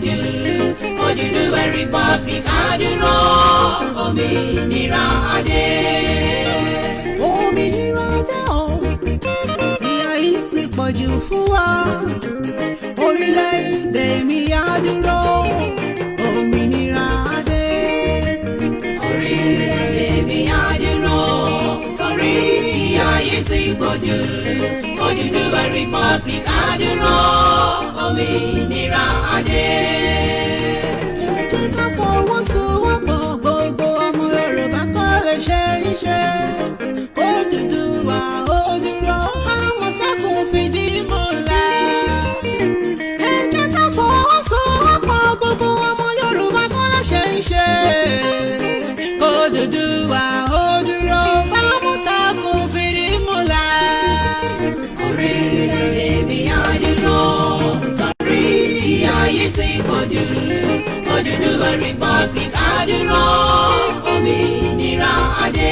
pọ̀jù Odùduwà Republic àdúrà òmìnira adé. Òmìnira dé o, ìyà yìí ti pọ̀jù fún wa. Orílẹ̀-èdè mi àdúrà òmìnira adé. Orílẹ̀-èdè mi àdúrà torí ìyà yìí ti pọ̀jù Odùduwà Republic àdúrà òmìnira adé. Ẹ jẹ́ ká fọwọ́sowọ́pọ̀ gbogbo ọmọ Yorùbá kó lè ṣe iṣẹ́. Odùduwà ó dúró Àmọ̀tẹ́kùn fìdí múlẹ̀. Ẹ jẹ́ ká fọwọ́sowọ́pọ̀ gbogbo ọmọ Yorùbá kó lè ṣe iṣẹ́. Odùduwà ó dúró Àmọ̀tẹ́kùn fìdí múlẹ̀. Orílẹ̀-èdè mi àdúrà torí ìyà yìí ti pọ̀jù Odùduwà Republic àdúrà òmìnira adé.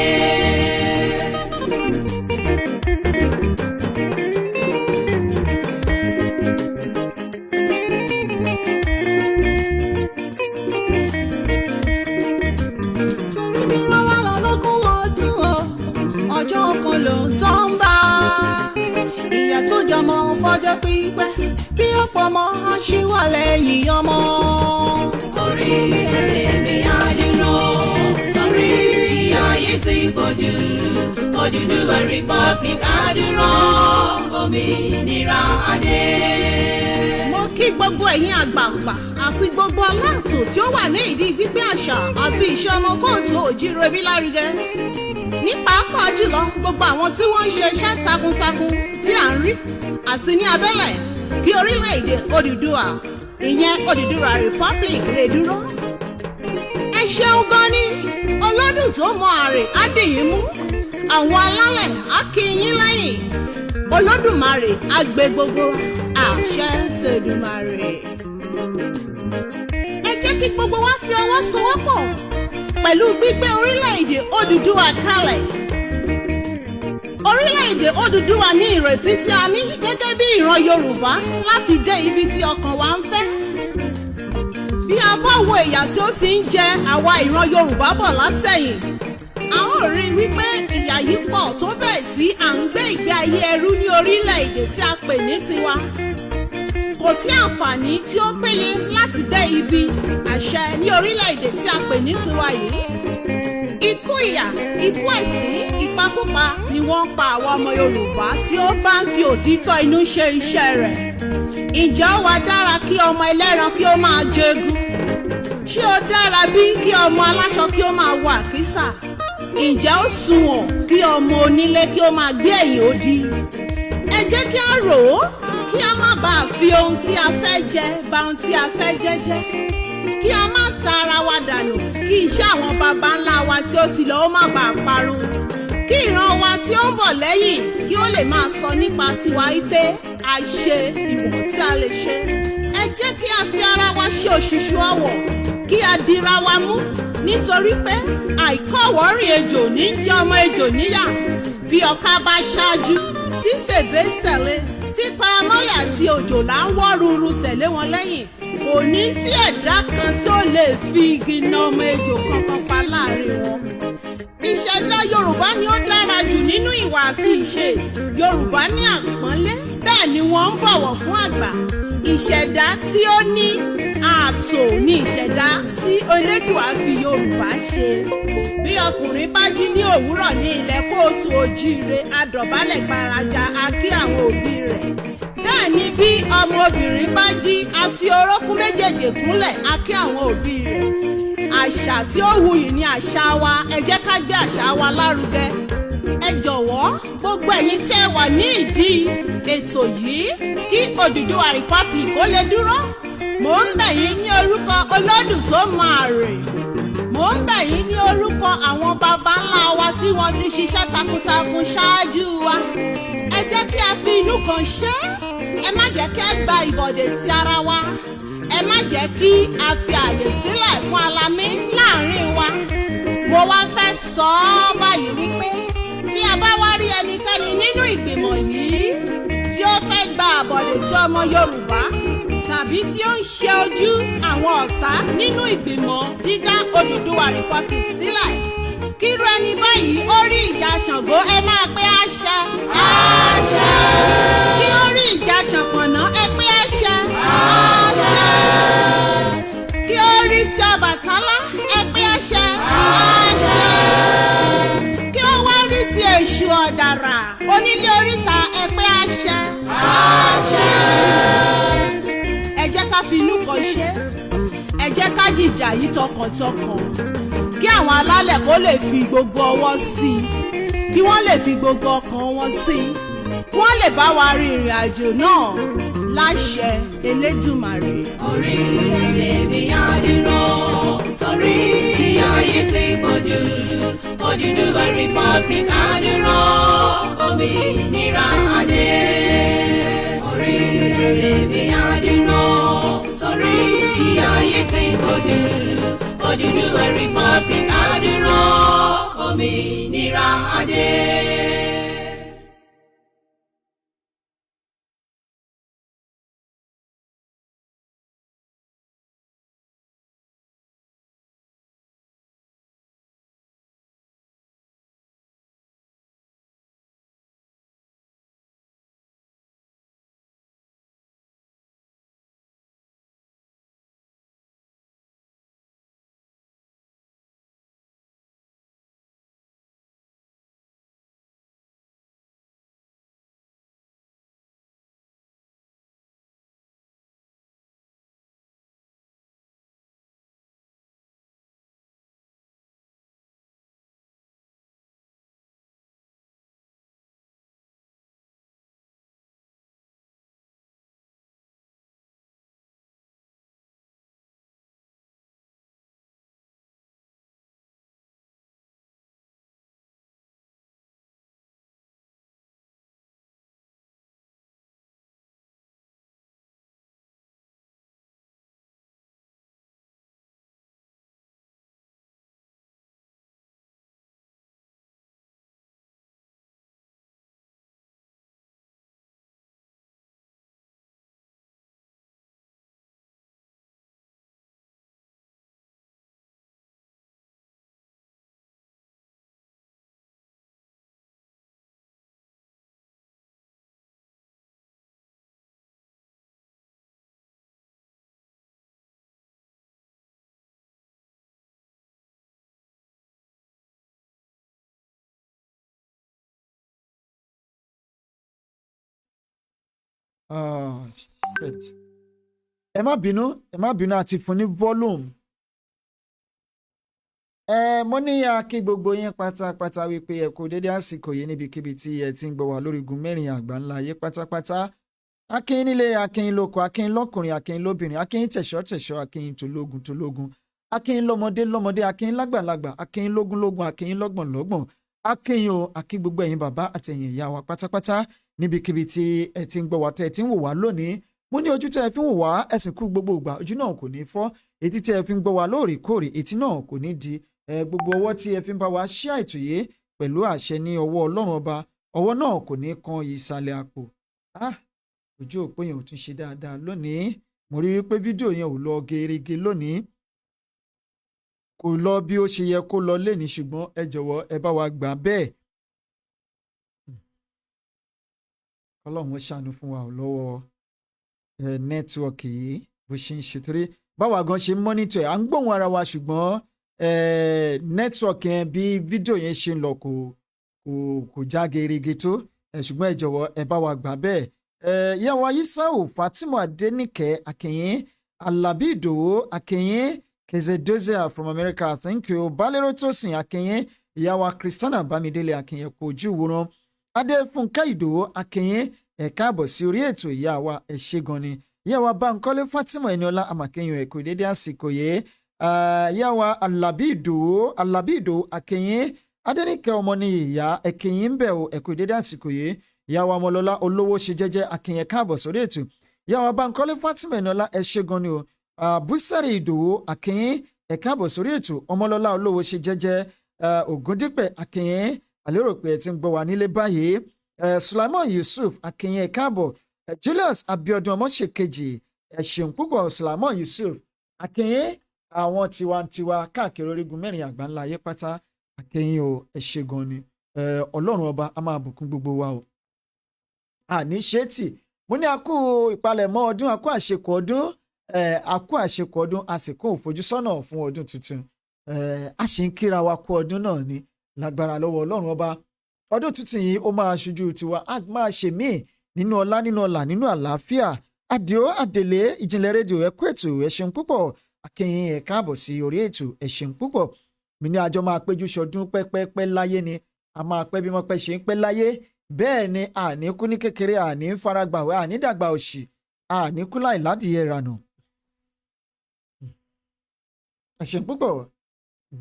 Torí bí wọ́n wá lọ lógún ọdún o, ọjọ́ kan ló ń tán bá. Ìyà tó jọmọ fọjọ́ pípẹ́ bí ọ̀pọ̀ ọmọ ṣíwọ́ lẹ́yìn ọmọ. Orílẹ̀-èdè mi àdúrà torí ìyà yìí ti pọ̀jù Odùduwà Republic àdúrà òmìnira adé. Mo kí gbogbo ẹ̀yin àgbààgbà àti gbogbo aláàtò tí ó wà ní ìdí gbígbé àṣà àti ìṣe ọmọ kóòtù òjíire bí lárugẹ. Ní pàápàá jùlọ gbogbo àwọn tí wọ́n ń ṣe iṣẹ́ takuntakun tí à ń rí àti ní abẹ́lẹ̀ kí orílẹ̀-èdè Odùduwà ìyẹn Odùduwà Republic lè dúró. Ẹ ṣeun gan ni ọlọ́dún tó mọ àrè á dì yín mú. Àwọn alálẹ̀ á kí yín lẹ́yìn. Olódùmarè á gbé gbogbo àṣẹ tèdùmarè. Ẹ jẹ́ kí gbogbo wa fi ọwọ́ sowọ́pọ̀ pẹ̀lú gbígbé orílẹ̀-èdè Odùduwà kalẹ̀. Orílẹ̀-èdè Odùduwà ní ìrètí tí a ní gẹ́gẹ́ bí ìran Yorùbá láti dé ibi tí ọkàn wa ń fẹ́. Bí a bá wo ìyà tí ó ti ń jẹ àwa ìran Yorùbá bọ̀ látẹ̀yìn, a ó rí i wípé ìyà yìí pọ̀ tó bẹ́ẹ̀ tí à ń gbé ìgbé ayé ẹrú ní orílẹ̀-èdè tí a pè ní tiwa. Kò sí àǹfààní tí ó péye láti dé ibi àṣẹ ní orílẹ̀-èdè tí a pè ní tiwa yìí. Ikú ìyà, ikú ẹ̀sín, ìpakúpa ni wọ́n ń pa àwọn ọmọ Yorùbá tí ó bá ń fi òtítọ́ inú ṣe iṣẹ́ rẹ̀. Ǹjẹ́ ó wá dára kí ọmọ ẹlẹ́ran kí ó máa jẹgun? Ṣé ó dára bí kí ọmọ aláṣọ kí ó máa wọ àkísà? Ǹjẹ́ ó sunwọ̀n kí ọmọ onílé kí ó máa gbé ẹ̀yìn odi? Ẹ jẹ́ kí a rò ó kí a má bàa fi ohun tí a fẹ́ jẹ bà ohun tí a fẹ́ jẹ jẹ́. Kí a má ta ara wa dànù kí iṣẹ́ àwọn baba ńlá wa tí ó ti lọ ó má bàa parun. Kí ìran wa tí ó ń bọ̀ lẹ́yìn kí ó lè máa sọ nípa tiwa wípé a ṣe ìwọ̀n tí a lè ṣe. Ẹ jẹ́ kí a fi ara wa ṣe òṣùṣù ọwọ̀ kí a dira wa mú nítorí pé àìkọ́wọ́rìn ejò ní jẹ́ ọmọ ejò níyà. Bí ọ̀ká bá ṣáájú tí sèbé tẹ̀lé tí paramọ́lẹ̀ àti òjòlá ń wọ́ ruru tẹ̀lé wọn lẹ́yìn, kò ní sí ẹ̀dá kan tí ó lè fi igi na ọmọ ejò kankan pa láàrin wọn. Ìṣẹ̀dá Yorùbá ni ó dára jù nínú ìwà àti ìṣe. Yorùbá ní àpọ́nlé, bẹ́ẹ̀ ni wọ́n ń bọ̀wọ̀ fún àgbà. Ìṣẹ̀dá tí ó ní ààtò ni ìṣẹ̀dá tí Elédùà fi Yorùbá ṣe. Bí ọkùnrin bá jí ní òwúrọ̀ ní ilẹ̀ kóòtù òjíire, a dọ̀bálẹ̀ gbalaja a kí àwọn òbí rẹ̀. Bẹ́ẹ̀ ni bí ọmọbìnrin bá jí, a fi orókún méjèèjì kúnlẹ̀ a kí àwọn òbí rẹ̀. Àṣà tí ó wuyì ni àṣà wa, ẹ jẹ́ ká gbé àṣà wa lárugẹ. Ẹ jọ̀wọ́ gbogbo ẹ̀yin tí ẹ wà ní ìdí ètò yìí kí Odùduwà Republic ó lè dúró. Mò ń bẹ̀ yín ní orúkọ Olódùn tó mọ àrè. Mò ń bẹ̀ yín ní orúkọ àwọn baba ńlá wa tí wọ́n ti ṣiṣẹ́ takuntakun ṣáájú wa. Ẹ jẹ́ kí a fi inú kan ṣe é. Ẹ má jẹ́ kí a gba ìbọ̀dẹ̀ ti ara wa. Ẹ má jẹ́ kí a fi àyè sílẹ̀ fún alamí láàrin wa. Mo wá fẹ́ sọ ọ́ báyìí wípé tí a bá wá rí ẹnikẹ́ni nínú ìgbìmọ̀ yìí tí ó fẹ́ gba àbọ̀dè tí ọmọ Yorùbá tàbí tí ó ń ṣe ojú àwọn ọ̀tá nínú ìgbìmọ̀ dídá Odùduwà Republic sílẹ̀. Kírú ẹni báyìí ó rí ìjà Ṣàngó ẹ máa pé àṣẹ. Àṣẹ. Kí ó rí ìjà Ṣànpọ̀nná ẹ pé àṣẹ. Àṣẹ. Kí ó rí ti Ọbàtálá ẹ pé àṣẹ. Àṣẹ. Kí ó wá rí ti Èṣù Ọ̀dàrà onílé oríta ẹ pé àṣẹ. Àṣẹ. Ẹ jẹ́ ká fi inú kan ṣe, ẹ jẹ́ ká jìjà yìí tọkàntọkàn kí àwọn alálẹ̀ kó lè fi gbogbo ọwọ́ sí i, kí wọ́n lè fi gbogbo ọkàn wọn sí i, kí wọ́n lè bá wa rin ìrìn àjò náà láṣẹ Elédùmarè. Orílẹ̀-èdè mi á dúró torí ayé ti pọ̀jù. Odùduwà Republic á dúró, òmìnira adé. Orílẹ̀-èdè mi á dúró torí ayé ti pọ̀jù. Odùduwà Republic á dúró, òmìnira adé. Shit. Ẹ má bínú àti fún ní volume. Mo ní kí gbogbo yín pátápátá wípé ẹ kú dédé àsìkò yìí níbikíbi tí ẹ ti ń gbọ́ wá lórí igun mẹ́rin àgbáńlá ayé pátápátá. Akínyín nílé, akínyín lóko, akínyín lọ́kùnrin, akínyín lóbìnrin, akínyín tẹ̀ṣọ́, akínyín tológun, akínyín lọ́mọdé, akínyín lágbàlagbà, akínyín lógún, akínyín lọ́gbọ̀n, akínyín o, akí gbogbo ẹ̀yin bàbá àti ẹ̀yin ìyá wa pátápátá níbikíbi tí ẹ ti ń gbọ́ wá tẹ́ ẹ ti ń wò wá lónìí. Mo ní ojú tẹ́ ẹ fi ń wò wá ẹ̀sìn kú gbogbo ìgbà, ojú náà kò ní fọ́, etí tẹ́ ẹ fi ń gbọ́ wá lóòrèkóòrè, etí náà kò ní di, gbogbo ọwọ́ tí ẹ fi ń bá wa ṣí àìtòyé pẹ̀lú àṣẹ ní ọwọ́ Ọlọ́run ọba, ọwọ́ náà kò ní kan ìsàlẹ̀ àpò. Ojú òpó yẹn ò tún ṣe dáadáa lónìí. Mo rí i pé fídíò yẹn ò lọ gerege lónìí, kò lọ bí ó ṣe yẹ kó lọ lénìí, ṣùgbọ́n ẹ jọ̀wọ́ ẹ bá wa gbà bẹ́ẹ̀. Ọlọ́run ó ṣàánú fún wa lọ́wọ́ nẹ́tíwọ́ọ̀kì yìí bó ṣe ń ṣe, torí báwa gan ṣe ń mọ́nítọ̀ ẹ̀ à ń gbóhùn ara wa, ṣùgbọ́n nẹ́tíwọ́ọ̀kì yẹn bí fídíò yẹn ṣe ń lọ kò já gerege tó, ṣùgbọ́n ẹ jọ̀wọ́ ẹ bá wa gbà bẹ́ẹ̀. Ìyàwó Ayísáò Fatima Adéníkẹ́ akínyìn, Alábí Ìdòwú akínyìn, Kezedozia from America thank you, Balero Tosin akínyìn, ìyàwó Christiana Bámidélé akínyìn kò ojú ìwòran, Adéfúnkẹ́ Ìdòwú akínyìn, ẹ káàbọ̀ sí orí ètò ìyá wa ẹ ṣé gan ni. Ìyá wa Bánkọ́lé Fatima Ẹniọlá àmàkẹ́yìn ẹ̀kú dédé àsìkò yìí. Ìyá wa Alábí Ìdòwú akínyìn, Adéníkẹ́ ọmọ ní ìyá ẹ̀kínyìn ń bẹ̀ ẹ̀kú dédé àsìkò yìí. Ìyá wa Ọmọlọ́lá olówó ṣe jẹ́jẹ́ akínyìn káàbọ̀ sórí ètò. Ìyá wa Bánkọ́lé Fatima Ẹniọlá ẹ ṣé gan ni o. Búsárì Ìdòwú akínyìn ẹ káàbọ̀ sórí ètò. Ọmọlọ́lá olówó ṣe jẹ́jẹ́, Ògúndípẹ̀ akínyìn, àlérò pé ẹ ti ń gbọ́ wa nílé báyìí. Sulaiman Yusuf akínyìn ẹ káàbọ̀. Julius Abiodun Ọmọṣèkejì ẹ ṣeun púpọ̀ Sulaiman Yusuf akínyìn àwọn tiwantiwa káàkiri orígun mẹ́rin àgbáńlá ayé pátá akínyìn o ẹ ṣé gan ni ọlọ́run ọba a máa bùkún gbogbo wa o àní ṣéètì mo ní akú ìpalẹ̀mọ́ ọdún akú àṣekù ọdún akú àṣekù ọdún a sì kó òfojúsọ́nà fún ọdún tuntun a sì ń kíra wa kú ọdún náà ni lágbára lọ́wọ́ ọlọ́run ọba ọdún tuntun yìí ó máa ṣojú tiwa a máa ṣe míì nínú ọlá nínú ọlà nínú àlàáfíà àdìó àdèlé ìjìnlẹ̀ rédíò ẹ kú ètò ẹ ṣeun púpọ̀ akínyìn ẹ káàbọ̀ sí orí ètò ẹ ṣeun púpọ̀ mi ní àjọ máa péjú ṣọdún pẹ́pẹ́pẹ́ láyé ni a máa pẹ́ bí wọ́n pẹ́ ṣe ń pẹ́ láyé bẹ́ẹ̀ ni àní kú ní kékeré àní faragbàwẹ́ àní dàgbà òṣì àní kú láì ládìyẹ ìrànà. ẹ ṣeun púpọ̀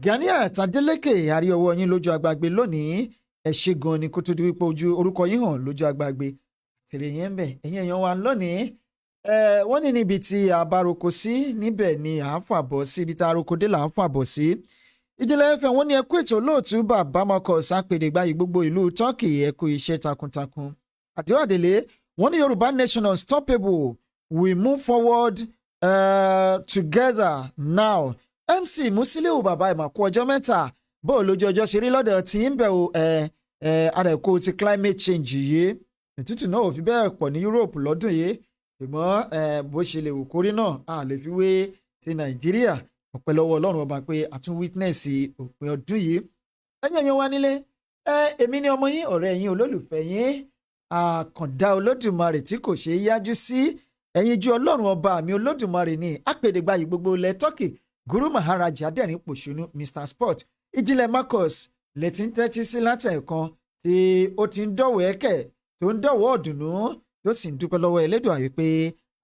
Ganiat Adeleke àrí ọwọ́ yín lójú agbágbé lónìí ẹ ṣé gan ni kó tó di wípé ojú orúkọ yín hàn lójú agbágbé tèrè yẹn ń bẹ ẹ̀yin èèyàn wa lónìí wọ́n ní níbi tí a bá roko sí níbẹ̀ ni à ń fàbọ̀ sí ibi tá a roko dé là ń fàbọ̀ sí. Ìjìnlẹ̀ FM wọ́n ní ẹ kú ètò lóòtú bàbá Marcus apèdègbàyí gbogbo ìlú Turkey ẹ kú iṣẹ́ takuntakun. Àdìó àdèlé wọ́n ní Yorùbá nation unstoppable we move forward together now. MC Musiliu bàbá ìmàkú ọjọ́ mẹ́ta bó lójú ọjọ́ ṣe rí lọ́dọ̀ tí ń bẹ̀ o adẹ̀kọ́ ti climate change yìí ìtútù náà ò fi bẹ́ẹ̀ pọ̀ ní Europe lọ́dún yìí ṣùgbọ́n bó ṣe lè wò kórí náà a lè fi wé ti Nàìjíríà ọpẹ́ lọ́wọ́ Ọlọ́run ọba pé a tún witness òpin ọdún yìí ẹ̀yin èèyàn wa nílé èmi ni ọmọ yín ọ̀rẹ́ yín olólùfẹ́ yín àkàndá Olódùmarè tí kò ṣeé yájú sí ẹ̀yin ju Ọlọ́run ọba mi Olódùmarè ní apèdègbàyí gbogbo ilẹ̀ Turkey Guru Maharaj adẹ́rìn pòṣónú Mr Sport Ìjìnlẹ̀ Marcus lè ti ń tẹ́tí sí látẹ̀ẹ̀kan tí ó ti ń dọ̀wọ́ ẹ̀kẹ́ tó ń dọ̀wọ́ ọ̀dùnnú tó sì ń dúpẹ́ lọ́wọ́ Elédùà wípé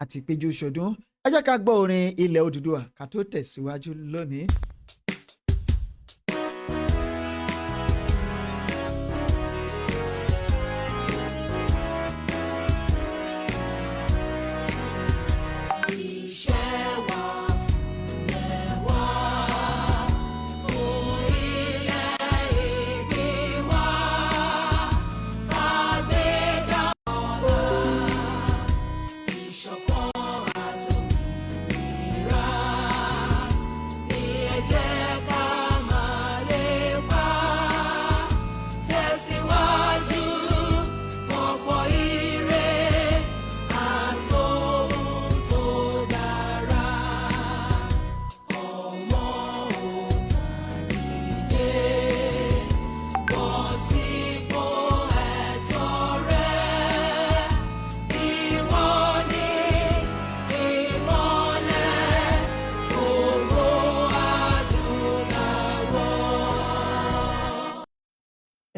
àti péjú ṣọdún ẹ jẹ́ ká gbọ́ orin ilẹ̀ Odùduwà ká tó tẹ̀síwájú lónìí.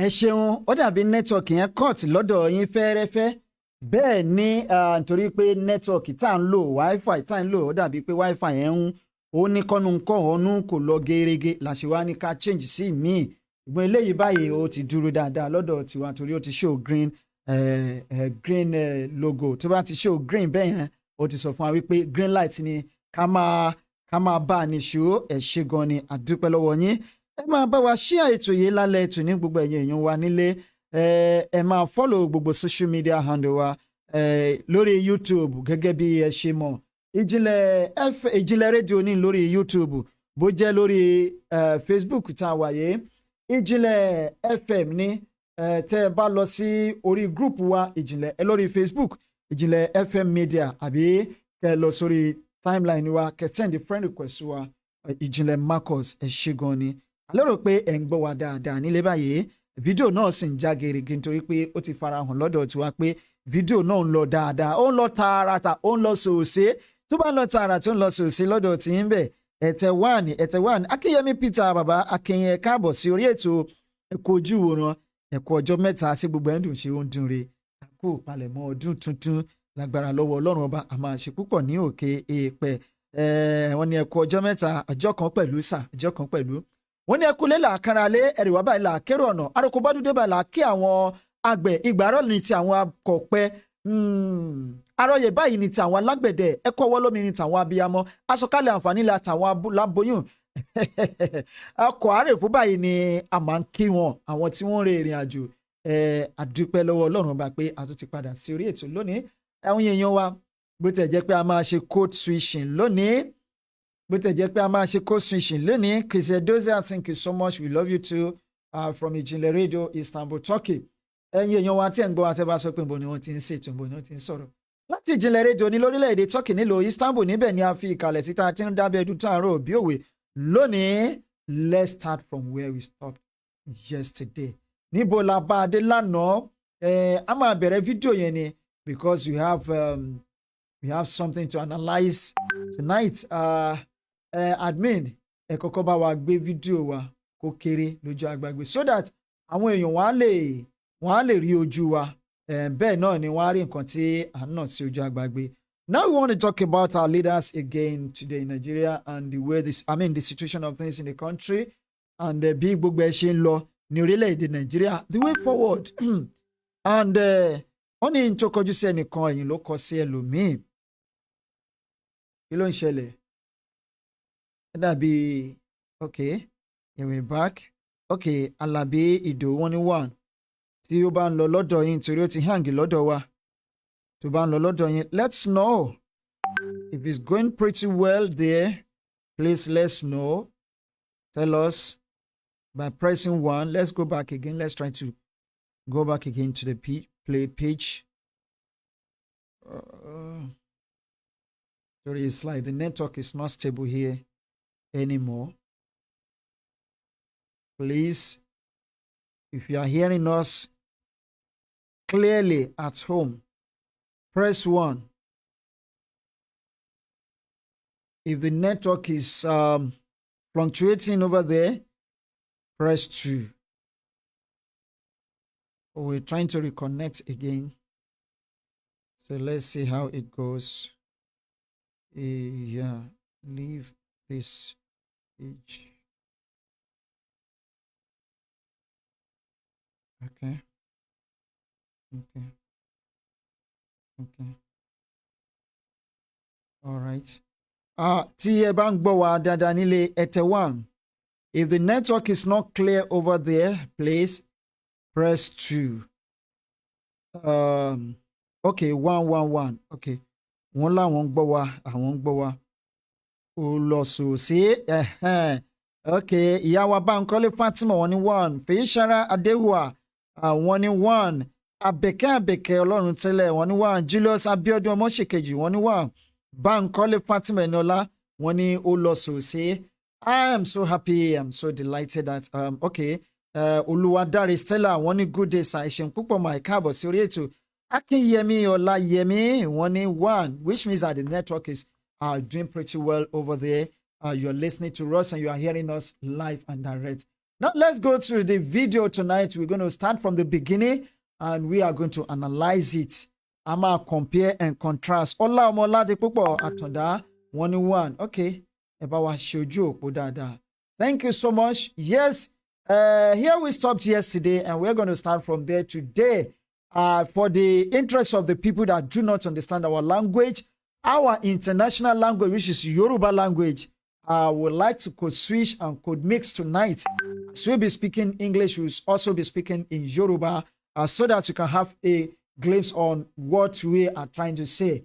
ẹ ṣeun ó dàbí nẹ́tíwọ̀kì yẹn cut lọ́dọ̀ yín fẹ́rẹ́fẹ́ bẹ́ẹ̀ ni nítorí pé nẹ́tíwọ̀kì tá à ń lò wifi tá à ń lò ó dàbí pé wifi yẹn ó ní kọ́nu nǹkan ọ̀nù kò lọ gerege làṣìwá ní ká change sí míì ìgbọ́n eléyìí báyìí ó ti dúró dáadáa lọ́dọ̀ tiwa torí ó ti show green logo tó bá ti show green bẹ́ẹ̀ yẹn ó ti sọ fún wa wípé green light ni ká máa bá a nìṣó ẹ̀ ṣe gan ni àdúpẹ́ lọ́wọ́ yín ẹ máa bá wa share ètò yìí lálẹ́ ètò ní gbogbo ẹ̀yin èèyàn wa nílé ẹ máa follow gbogbo social media handle wa lórí YouTube gẹ́gẹ́ bí ẹ ṣe mọ̀ ìjìnlẹ̀ rédíò ní lórí YouTube bó jẹ́ lórí Facebook tá a wà yìí ìjìnlẹ̀ FM ní tẹ́ ẹ bá lọ sí orí group wa ìjìnlẹ̀ ẹ lórí Facebook ìjìnlẹ̀ FM Media àbí kẹ́ ẹ lọ sórí timeline wa kẹ́ send friend request wa ìjìnlẹ̀ Marcus ẹ ṣé gan ni àlérò pé ẹ̀ ń gbọ́ wa dáadáa nílé báyìí fídíò náà sì ń já gerege nítorí pé ó ti farahàn lọ́dọ̀ tiwa pé fídíò náà ń lọ dáadáa ó ń lọ tààràtà ó ń lọ sòòsé tó bá ń lọ tààrà tó ń lọ sòòsé lọ́dọ̀ tí ń bẹ̀ ẹ̀tẹ̀ wà ní Akínyẹmí Peter bàbá Akínyẹ káàbọ̀ sí orí ètò ẹ̀kọ́ ojú ìwòran ẹ̀kọ́ ọjọ́ mẹ́ta tí gbogbo ẹ̀ ń dùn ṣe ó ń dùn re àkó palẹ̀mọ́ ọdún tuntun lágbára lọ́wọ́ Ọlọ́run ọba a máa ṣe púpọ̀ ní òkè èèpẹ̀ wọ́n ní ẹ̀kọ́ ọjọ́ mẹ́ta ọjọ́ kan pẹ̀lú ọjọ́ kan pẹ̀lú wọ́n ní ẹkú lélà káralé ẹ̀rìwá báyìí là kérò ọ̀nà àròkọ bá dúdé báyìí là kí àwọn àgbẹ̀ ìgbàrọ̀ ní ti àwọn akọ̀pẹ àròyè báyìí ní ti àwọn alágbẹ̀dẹ ẹ̀kọ́ ọwọ́ lómi ní ti àwọn abiyamọ aṣọkalẹ̀ àǹfààní la tàwọn láboyún ọkọ̀ àrèfú báyìí ni a máa ń kí wọn àwọn tí wọ́n ń rin ìrìn àjò àdúpẹ́ lọ́wọ́ Ọlọ́run ọba pé a tún ti padà sí orí ètò lónìí àwọn èèyàn wa bó tẹ̀ jẹ́ pé a máa ṣe code switching lónìí Chris Edoza, thank you so much, we love you too, from Ìjìnlẹ̀ Radio Istanbul, Turkey. Ẹ̀yin èèyàn wa tí ẹ̀ ń gbọ́ wa tẹ́ bá sọ pé níbo ni wọ́n ti ń ṣètò níbo ni wọ́n ti ń sọ̀rọ̀ láti Ìjìnlẹ̀ Radio ní lórílẹ̀‐èdè Turkey nílùú Istanbul, níbẹ̀ ni a fi ìkàlẹ̀ títa tí ń dábẹ́ ẹdún tó àárọ̀ òbí òwe lónìí. Let's start from where we stopped yesterday. Níbo la bá a dé lánàá? A máa bẹ̀rẹ̀ fídíò yẹn ni because we have something to analyse tonight. Admin ẹ kọ́kọ́ bá wa gbé fídíò wa kó kéré lójú agbágbé so that àwọn èèyàn wọ́n á lè rí ojú wa. Bẹ́ẹ̀ náà ni wọ́n á rí nǹkan tí à ń nà sí ojú agbágbé. Now we want to talk about our leaders again today in Nigeria and the situation of things in the country and bí gbogbo ẹ ṣe ń lọ ní orílẹ̀-èdè Nigeria, the way forward. And wọ́n ní tó kọjú sí ẹnìkan ẹ̀yìn ló kọ sí ẹlòmíì. Kí ló ń ṣẹlẹ̀? Ẹ dàbí okay, here we back. Okay, Alabi Ìdòwú wọ́n ní one. Tí ó bá ń lọ lọ́dọ̀ yín torí ó ti hang lọ́dọ̀ wa. Tó bá ń lọ lọ́dọ̀ yín, let's know. If it's going pretty well there, please let's know. Tell us by pressing 1. Let's go back again. Let's try to go back again to the play page. Sorry, it's like the network is not stable here anymore. Please, if you are hearing us clearly at home, press 1. If the network is fluctuating over there, press 2. We're trying to reconnect again. So let's see how it goes. Yeah, leave this page. Okay. All right. Tí ẹ bá ń gbọ́ wa dáadáa nílé ẹ tẹ 1. If the network is not clear over there, please press 2. Okay, 111. Okay. Wọ́n láwọn ń gbọ́ wa, àwọn ń gbọ́ wa. Ó lọ sòsí. Okay, ìyá wa Bánkọ́lé Fatima wọ́n ní 1. Fèyíṣará Adéhùà wọ́n ní 1. Àbẹ̀kẹ́ Ọlọ́run tẹ́lẹ̀ wọ́n ní 1. Julius Abiodun Ọmọṣèkejì wọ́n ní 1. Bánkọ́lé Fatima Ẹniọlá wọ́n ní ó lọ sòsí. I am so happy, I'm so delighted that okay. Olúwadáre Stella wọ́n ní good day sir, ìṣẹ̀n púpọ̀ máa káàbọ̀ sí orí ètò. Akínyẹmí Ọláyẹmí wọ́n ní 1, which means that the network is doing pretty well over there. You're listening to us and you are hearing us live and direct. Now let's go to the video tonight. We're going to start from the beginning and we are going to analyze it. A máa compare and contrast. Ọlá Ọmọládé púpọ̀ Àtàndá wọ́n ní 1. Okay, ẹ bá wa ṣe ojú òpó dáadáa. Thank you so much. Yes, here we stopped yesterday and we're going to start from there today. For the interest of the people that do not understand our language, our international language, which is Yoruba language, would like to code switch and code mix tonight. So we'll be speaking English, we'll also be speaking in Yoruba, so that you can have a glimpse on what we are trying to say.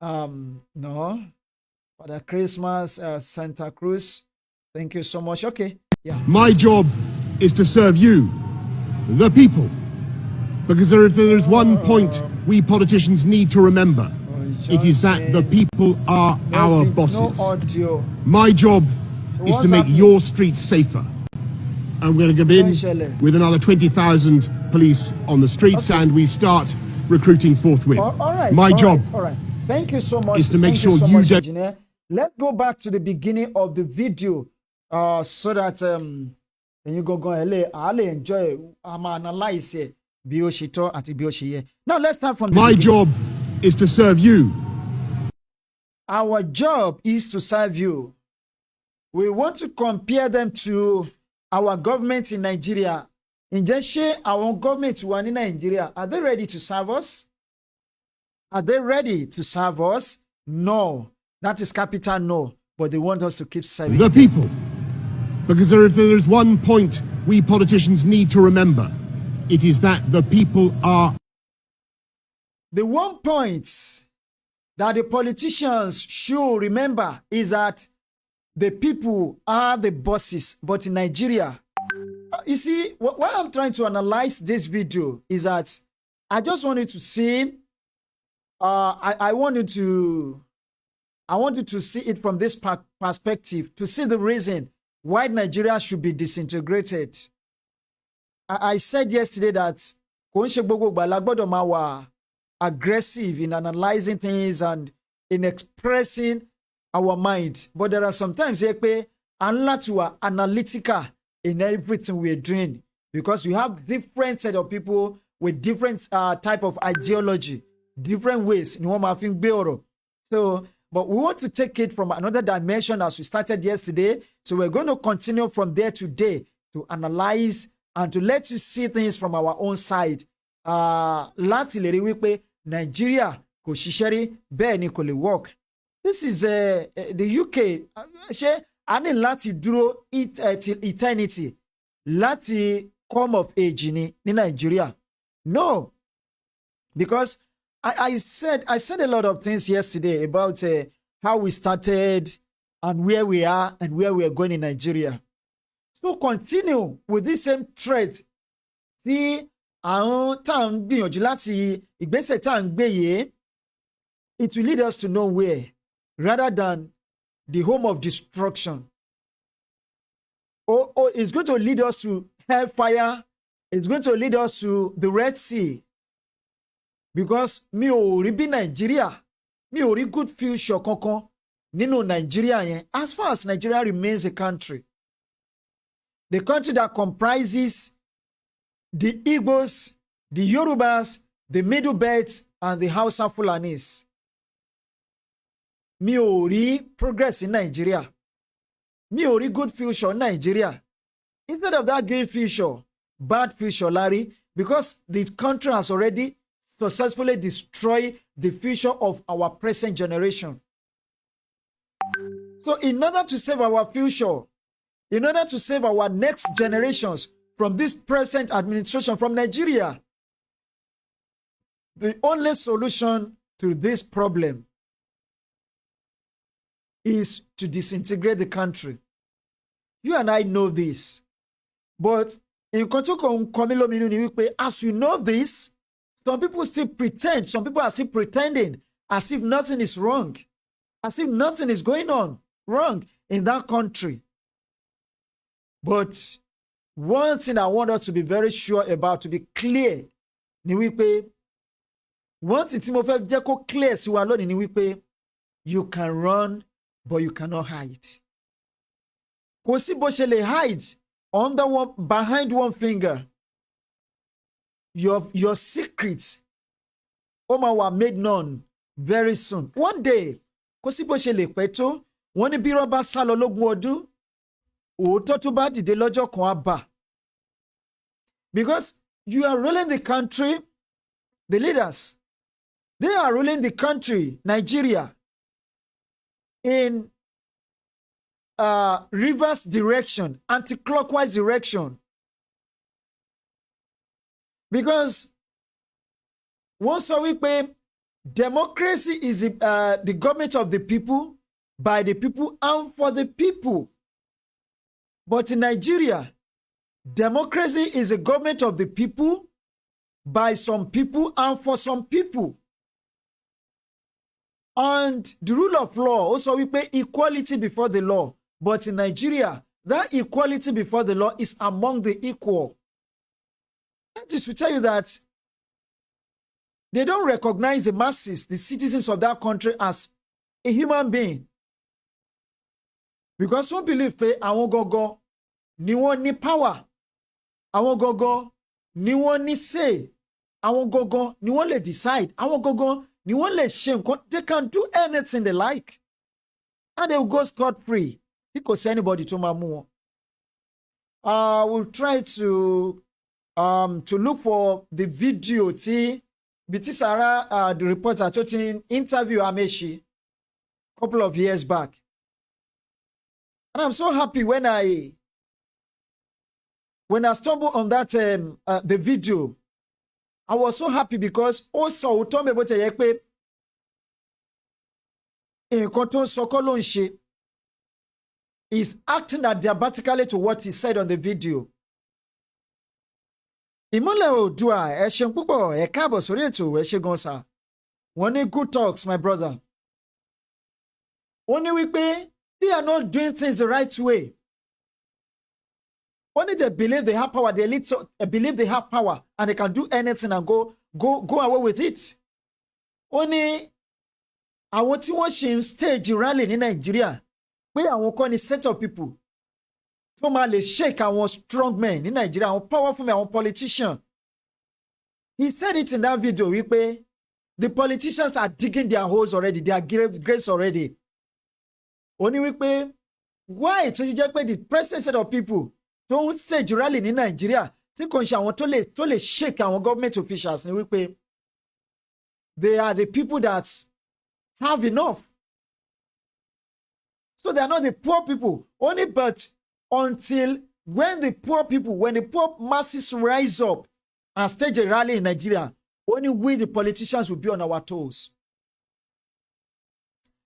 No, Father Christmas, Santa Cruz, thank you so much. Okay, yeah. My job is to serve you, the people, because there is one point we politicians need to remember. It is that the people are our bosses. My job is to make your streets safer. And we're going to go in with another 20,000 police on the streets, and we start recruiting forthwith. My job Thank you so much. is to make sure you don't. Engineer. Let's go back to the beginning of the video so that you go enjoy analyze it. Now let's start from the My beginning. job is to serve you. Our job is to serve you. We want to compare them to our government in Nigeria. Ǹjẹ́ our government wà ní Nigeria, are they ready to serve us? Are they ready to serve us? No. That is capital no. But they want us to keep serving the people. Because there is one point we politicians need to remember. It is that the people are. The one point that the politicians should remember is that the people are the bosses. But in Nigeria, you see, why I'm trying to analyze this video is that I just wanted to see, I want you to see it from this perspective, to see the reason why Nigeria should be disintegrated. I said yesterday that kò ń ṣe gbogbo ìgbà la gbọ́dọ̀ máa wà aggressive in analyzing things and in expressing our mind. But there are sometimes here pé a ní láti wà analytical in everything we are doing, because we have different set of people with different type of ideology, different ways ni wọ́n máa fi ń gbé ọ̀rọ̀. So, but we want to take it from another dimension as we started yesterday. So we're going to continue from there today to analyze and to let you see things from our own side. Láti lè rí wípé Nigeria kò ṣiṣẹ́ rí, bẹ́ẹ̀ ni kò lè work. This is the UK. Ṣé a ní láti dúró till eternity láti come of age ní Nigeria? No, because I said a lot of things yesterday about how we started and where we are and where we are going in Nigeria. So continue with this same thread. Tí àwọn tá à ń gbìyànjú láti ìgbésẹ̀ tá à ń gbé yìí, it will lead us to nowhere rather than the home of destruction. Or it's going to lead us to hellfire. It's going to lead us to the Red Sea. Because mi ò rí bí Nigeria, mi ò rí good future kankan nínú Nigeria yẹn, as far as Nigeria remains a country. The country that comprises the Igbos, the Yorubas, the Middle Belt, and the Hausa Fulanis. Mi ò rí progress in Nigeria. Mi ò rí good future in Nigeria. Instead of that good future, bad future, Larry, because the country has already successfully destroyed the future of our present generation. So in order to save our future, in order to save our next generations from this present administration from Nigeria, the only solution to this problem is to disintegrate the country. You and I know this. But in as we know this, some people still pretend, some people are still pretending as if nothing is wrong, as if nothing is going on wrong in that country. But one thing I want us to be very sure about, to be clear, ni wípé, one thing tí mo fẹ́ jẹ́ kó clear sí wa lónìí ni wípé, you can run, but you cannot hide. Kò sí bó ṣe lè hide behind one finger. Your secrets were made known very soon. One day, kò sí bó ṣe lè pẹ́ tó, wọ́n ní bí irọ́ bá sálọ lógún ọdún, òótọ́ tó bá dìde lọ́jọ́ kan á bà. Because you are ruling the country, the leaders, they are ruling the country, Nigeria, in reverse direction, anti-clockwise direction. Because wọ́n sọ wípé democracy is the government of the people, by the people, and for the people. But in Nigeria, democracy is a government of the people, by some people, and for some people. And the rule of law also we pay equality before the law. But in Nigeria, that equality before the law is among the equal. That is to tell you that they don't recognize the masses, the citizens of that country, as a human being. Because some believe pé àwọn gogo ni wọ́n ní power, àwọn gogo ni wọ́n ní say, àwọn gogo ni wọ́n lè decide, àwọn gogo ni wọ́n lè ṣe nǹkan, they can do anything they like, and they will go scot-free. Kò sí anybody tó máa mú wọn. We'll try to look for the video tí Biti Sarah, the reporter, tó ti interview Amaechi a couple of years back. And I'm so happy when I stumbled on that the video. I was so happy because also told me about nǹkan tó ń sọ kọ́ ló ń ṣe. He's acting diabolically to what he said on the video. Ìmọ́lẹ̀ Oòduà, ẹ ṣeun púpọ̀, ẹ káàbọ̀ sórí ètò, ẹ ṣé gan sà. Wọ́n ní good talks, my brother. Ó ní wípé they are not doing things the right way. Only they believe they have power, the elite believe they have power and they can do anything and go away with it. Ó ní àwọn tí wọ́n ṣe ń stage rally ní Nàìjíríà pé àwọn kan ní set of people tó máa lè shake àwọn strong men ní Nàìjíríà, àwọn powerful men, àwọn politicians. He said it in that video wípé the politicians are digging their holes already, their graves already. Ó ní wípé why tó ṣe jẹ́ pé the present set of people tó ń stage rally ní Nàìjíríà tí kò ń ṣe àwọn tó lè shake àwọn government officials ni wípé they are the people that have enough. So they are not the poor people. Only but until when the poor masses rise up and stage a rally in Nigeria, only we, the politicians, will be on our toes.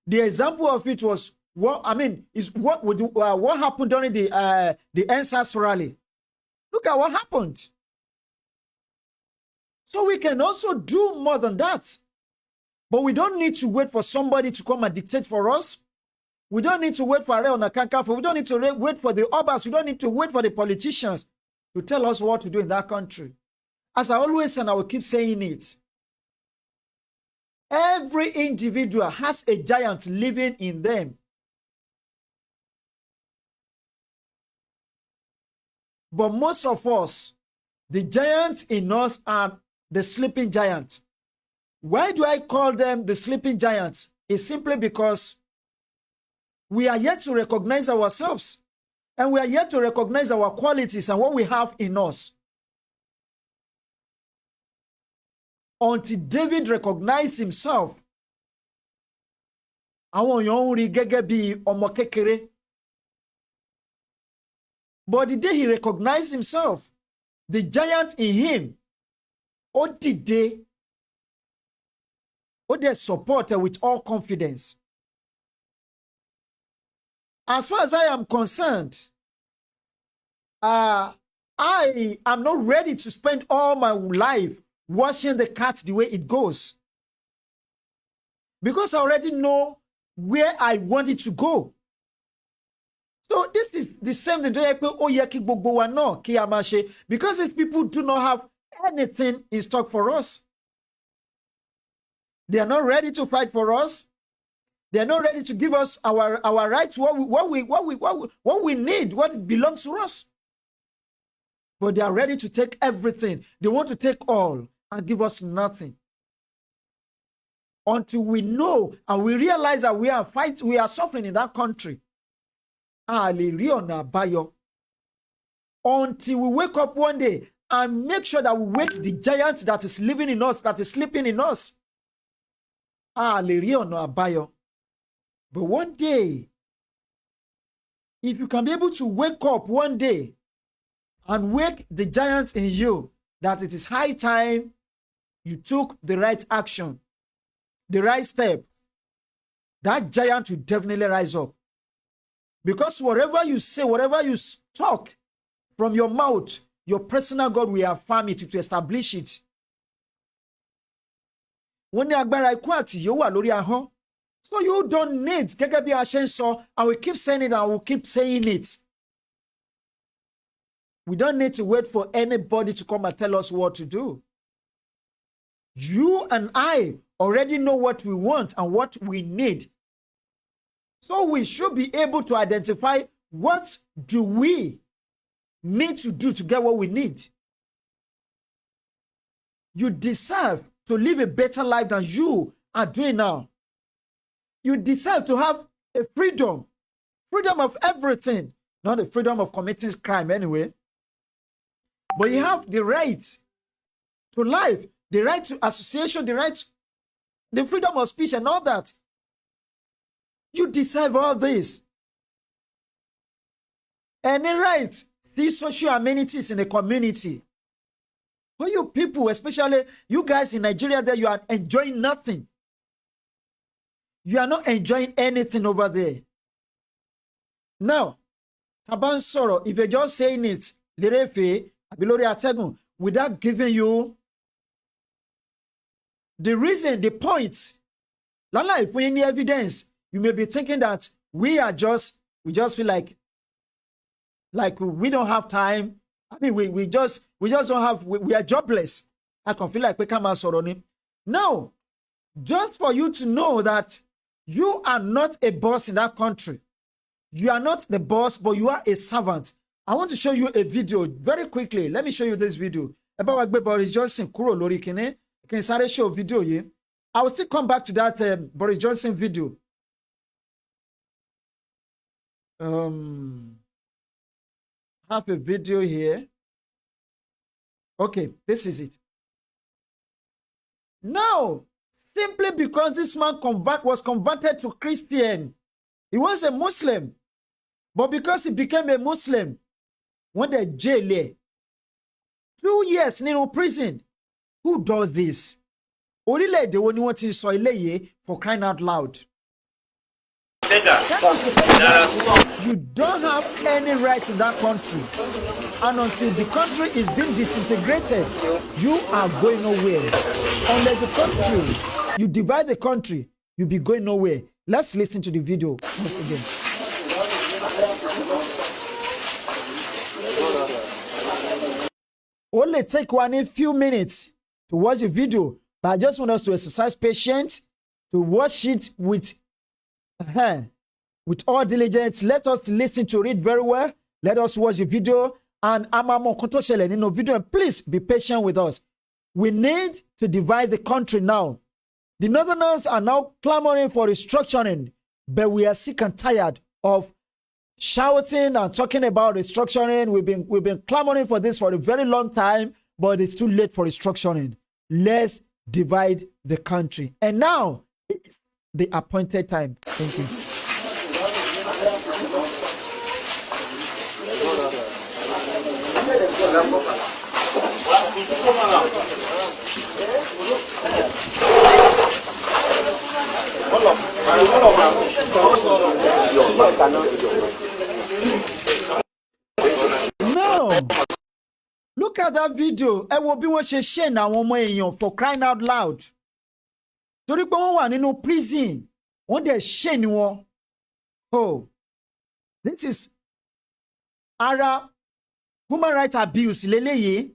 The example of it was what happened during the NSAS rally. Look at what happened. So we can also do more than that. But we don't need to wait for somebody to come and dictate for us. We don't need to wait for Are Ona Kakanfo. We don't need to wait for the Obas. We don't need to wait for the politicians to tell us what to do in that country. As I always say, and I will keep saying it, every individual has a giant living in them. But most of us, the giants in us are the sleeping giants. Why do I call them the sleeping giants? It's simply because we are yet to recognize ourselves and we are yet to recognize our qualities and what we have in us. Until David recognized himself, àwọn èèyàn ń rí gẹ́gẹ́ bí ọmọ kékeré. But the day he recognized himself, the giant in him, ó dìde, ó dẹ̀ support with all confidence. As far as I am concerned, I am not ready to spend all my life watching the cat the way it goes. Because I already know where I want it to go. So this is the same thing. Because these people do not have anything in stock for us. They are not ready to fight for us. They are not ready to give us our rights, what we need, what belongs to us. But they are ready to take everything. They want to take all and give us nothing. Until we know and we realize that we are suffering in that country. Until we wake up one day and make sure that we wake the giant that is living in us, that is sleeping in us. But one day, if you can be able to wake up one day and wake the giant in you, that it is high time you took the right action, the right step, that giant will definitely rise up. Because whatever you say, whatever you talk from your mouth, your personal God will affirm it to establish it. When the agbára ikú àti ìyè wà lórí ahọ́n, so you don't need gẹ́gẹ́ bí a ṣe ń sọ, and we keep saying it and we keep saying it. We don't need to wait for anybody to come and tell us what to do. You and I already know what we want and what we need. So we should be able to identify what do we need to do to get what we need. You deserve to live a better life than you are doing now. You deserve to have a freedom of everything, not the freedom of committing crime anyway. But you have the right to life, the right to association, the freedom of speech and all that. You deserve all this. Any right, these social amenities in the community. For you people, especially you guys in Nigeria, that you are enjoying nothing. You are not enjoying anything over there. Now, Taban Soro, if you're just saying it, Lirefe, Abilori Ategun, without giving you the reason, the points, Lala, if we any evidence, you may be thinking that we just feel like we don't have time. I mean, we just don't have, we are jobless. I can feel like we come out Soroni. No, just for you to know that you are not a boss in that country. You are not the boss, but you are a servant. I want to show you a video very quickly. Let me show you this video. About Boris Johnson, Kuro Lori Kine. Can you show video here? I will still come back to that Boris Johnson video. Have a video here. Okay, this is it. No, simply because this man was converted to Christian. He was a Muslim. But because he became a Muslim, when they jail 2 years in prison. Who does this? Orílẹ̀-èdè wo ni wọ́n ti sọ eléyìí for crying out loud? You don't have any right in that country. And until the country is being disintegrated, you are going nowhere. Unless the country, you divide the country, you'll be going nowhere. Let's listen to the video once again. Only take a few minutes to watch the video, but I just want us to exercise patience, to watch it with all diligence. Let us listen to it very well. Let us watch the video. And video. Please be patient with us. We need to divide the country now. The Northerners are now clamoring for restructuring, but we are sick and tired of shouting and talking about restructuring. We've been clamoring for this for a very long time, but it's too late for restructuring. Let's divide the country. And now it's the appointed time. Thank you. No. Look at that video. Ẹ wo bí wọ́n ṣe share àwọn ọmọ èèyàn for crying out loud. Torí pé wọ́n wà nínú prison. Wọ́n dẹ̀ share ni wọ́n. Oh. This is ara human rights abuse lélẹ́yìí.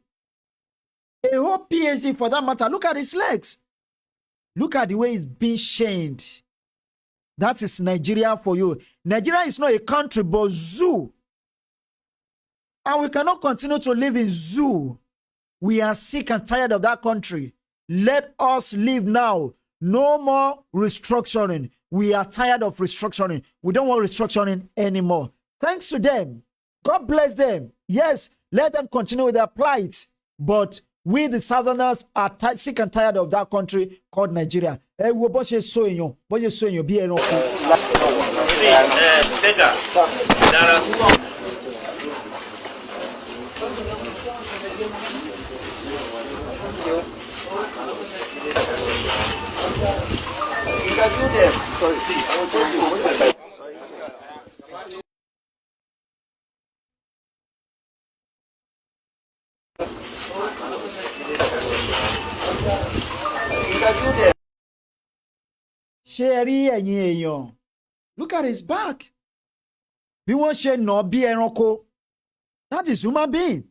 A whole PhD for that matter. Look at his legs. Look at the way he's being shamed. That is Nigeria for you. Nigeria is not a country, but zoo. And we cannot continue to live in zoo. We are sick and tired of that country. Let us live now. No more restructuring. We are tired of restructuring. We don't want restructuring anymore. Thanks to them. God bless them. Yes, let them continue with their plight. But we, the Southerners, are sick and tired of that country called Nigeria. Look at his back. Bí wọ́n ṣe nà bí ẹranko. That is human being.